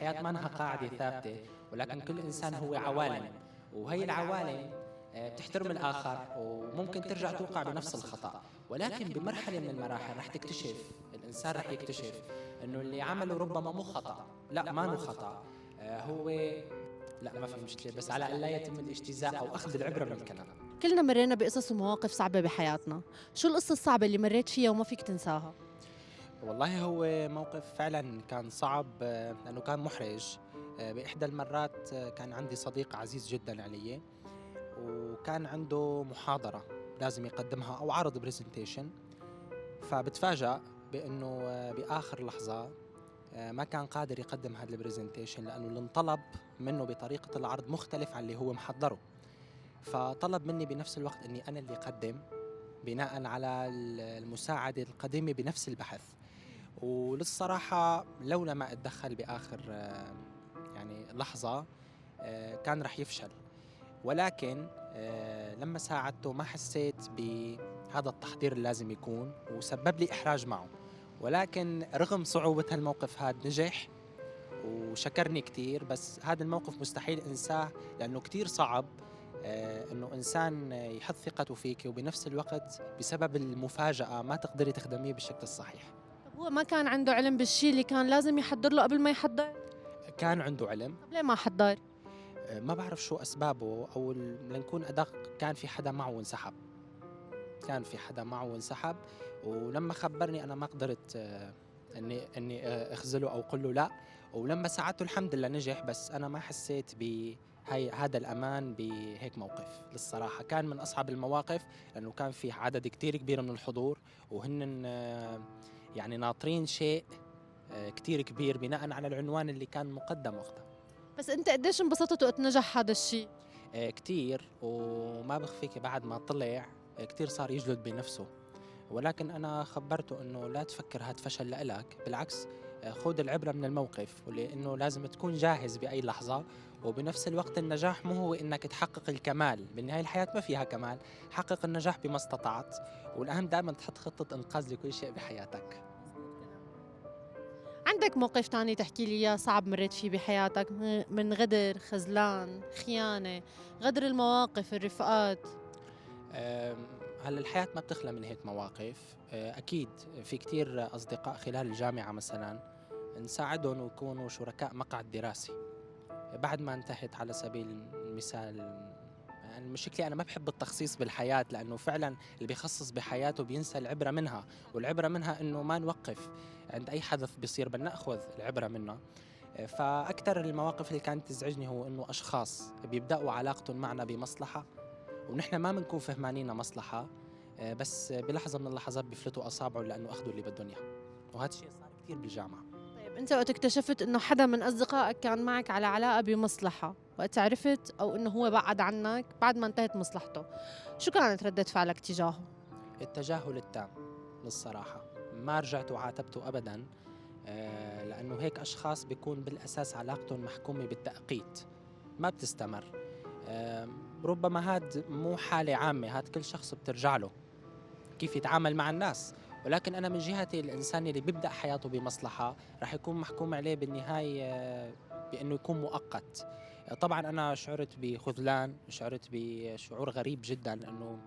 الحياة ما لها قاعدة ثابتة، ولكن كل إنسان هو عوالم، وهي العوالم بتحترم الآخر وممكن ترجع توقع بنفس الخطأ. ولكن بمرحلة من المراحل رح تكتشف، الإنسان رح يكتشف إنه اللي عمله ربما مو خطأ، لا ما هو خطأ، هو لا ما في مشكلة، بس على أن لا يتم الاجتزاء أو أخذ العبرة من الكلام. كلنا مرينا بقصص ومواقف صعبة بحياتنا، شو القصة الصعبة اللي مريت فيها وما فيك تنساها؟ والله هو موقف فعلا كان صعب، لأنه كان محرج. بإحدى المرات كان عندي صديق عزيز جدا علي، وكان عنده محاضرة لازم يقدمها أو عرض برزنتيشن. فبتفاجأ بأنه بآخر لحظة ما كان قادر يقدم هذا البرزنتيشن، لأنه اللي انطلب منه بطريقة العرض مختلف عن اللي هو محضره. فطلب مني بنفس الوقت أني أنا اللي أقدم بناء على المساعدة القديمة بنفس البحث. وللصراحة لولا ما أتدخل بآخر يعني لحظة كان رح يفشل. ولكن لما ساعدته ما حسيت بهذا التحضير اللازم يكون، وسبب لي إحراج معه. ولكن رغم صعوبة هالموقف هذا نجح وشكرني كتير. بس هذا الموقف مستحيل انساه، لأنه كتير صعب انه انسان يحط ثقته فيك وبنفس الوقت بسبب المفاجأة ما تقدري تخدميه بالشكل الصحيح. طب هو ما كان عنده علم بالشيء اللي كان لازم يحضر له قبل ما يحضر؟ كان عنده علم. طب ليه ما حضر؟ ما بعرف شو أسبابه، أو لنكون أدق كان في حدا معه وانسحب. كان في حدا معه وانسحب، ولما خبرني أنا ما قدرت اني اخذله او اقول له لا. ولما ساعدته الحمد لله نجح، بس انا ما حسيت هذا الامان بهيك موقف. للصراحه كان من اصعب المواقف، لانه كان في عدد كتير كبير من الحضور، وهن يعني ناطرين شيء كتير كبير بناء على العنوان اللي كان مقدم وقتها. بس انت قديش انبسطت وقت نجح هذا الشيء؟ كتير، وما بخفيك بعد ما طلع كتير صار يجلد بنفسه. ولكن أنا خبرته أنه لا تفكر هاد فشل لإلك، بالعكس خذ العبرة من الموقف، ولأنه لازم تكون جاهز بأي لحظة. وبنفس الوقت النجاح مو هو أنك تحقق الكمال، بالنهاية الحياة ما فيها كمال. حقق النجاح بما استطعت، والأهم دائما تحط خطة إنقاذ لكل شيء بحياتك. عندك موقف تاني تحكي لي إياه صعب مريت فيه بحياتك، من غدر، خذلان، خيانة، غدر المواقف، الرفقات؟ هلا الحياة ما بتخلى من هيك مواقف. أكيد في كتير أصدقاء خلال الجامعة مثلا نساعدهم ويكونوا شركاء مقعد دراسي بعد ما انتهت. على سبيل المثال، يعني مشكلة أنا ما بحب التخصيص بالحياة، لأنه فعلا اللي بيخصص بحياته بينسى العبرة منها. والعبرة منها أنه ما نوقف عند أي حدث بيصير، بل نأخذ العبرة منه. فأكثر المواقف اللي كانت تزعجني هو أنه أشخاص بيبدأوا علاقتهم معنا بمصلحة، ونحن ما بنكون فهمانين مصلحة، بس بلحظة من اللحظات بيفلتوا أصابعهم لأنه أخذوا اللي بدهم إياه. وهذا الشيء صار كثير بالجامعة. انت وقت اكتشفت انه حدا من اصدقائك كان معك على علاقة بمصلحة، وقت عرفت او انه هو بعد عنك بعد ما انتهت مصلحته، شو كانت ردة فعلك تجاهه؟ التجاهل التام للصراحة. ما رجعت وعاتبته أبدا، لأنه هيك أشخاص بيكون بالأساس علاقتهم محكومة بالتأقيت، ما بتستمر. ربما هاد مو حالة عامة، هاد كل شخص بترجع له كيف يتعامل مع الناس. ولكن أنا من جهتي الإنسان اللي بيبدأ حياته بمصلحة رح يكون محكوم عليه بالنهاية بأنه يكون مؤقت. طبعا أنا شعرت بخذلان، شعرت بشعور غريب جدا، أنه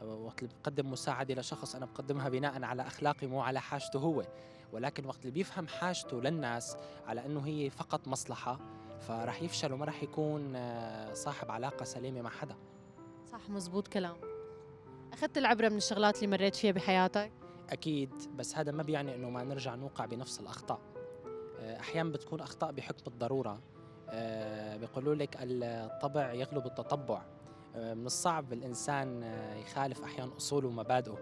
وقت اللي بقدم مساعدة لشخص أنا بقدمها بناء على أخلاقي مو على حاجته هو. ولكن وقت اللي بيفهم حاجته للناس على أنه هي فقط مصلحة، فرح يفشل وما رح يكون صاحب علاقة سليمة مع حدا. صح، مزبوط كلام. أخذت العبرة من الشغلات اللي مريت فيها بحياتك؟ أكيد، بس هذا ما بيعني أنه ما نرجع نوقع بنفس الأخطاء. أحيانا بتكون أخطاء بحكم الضرورة. بيقولوا لك الطبع يغلب التطبع. من الصعب الإنسان يخالف أحيانا أصوله ومبادئه.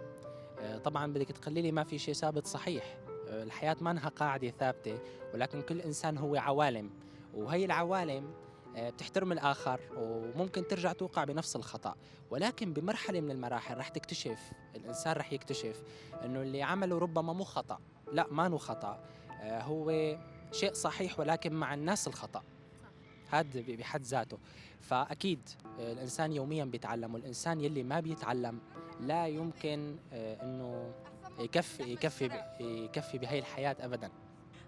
طبعا بدك تقللي ما في شيء ثابت صحيح. الحياة ما لها قاعدة ثابتة، ولكن كل إنسان هو عوالم، وهي العوالم بتحترم الآخر وممكن ترجع توقع بنفس الخطأ. ولكن بمرحلة من المراحل رح تكتشف، الإنسان رح يكتشف أنه اللي عمله ربما مو خطأ، لا ما هو خطأ، هو شيء صحيح ولكن مع الناس الخطأ. هذا بحد ذاته. فأكيد الإنسان يوميا بيتعلم، والإنسان يلي ما بيتعلم لا يمكن أنه يكفي بهي الحياة أبدا.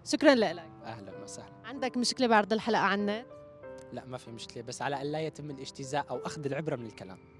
شكرا لك. اهلا وسهلا. عندك مشكله بعرض الحلقه على النت؟ لا ما في مشكله، بس على الا يتم الاجتزاء او اخذ العبره من الكلام.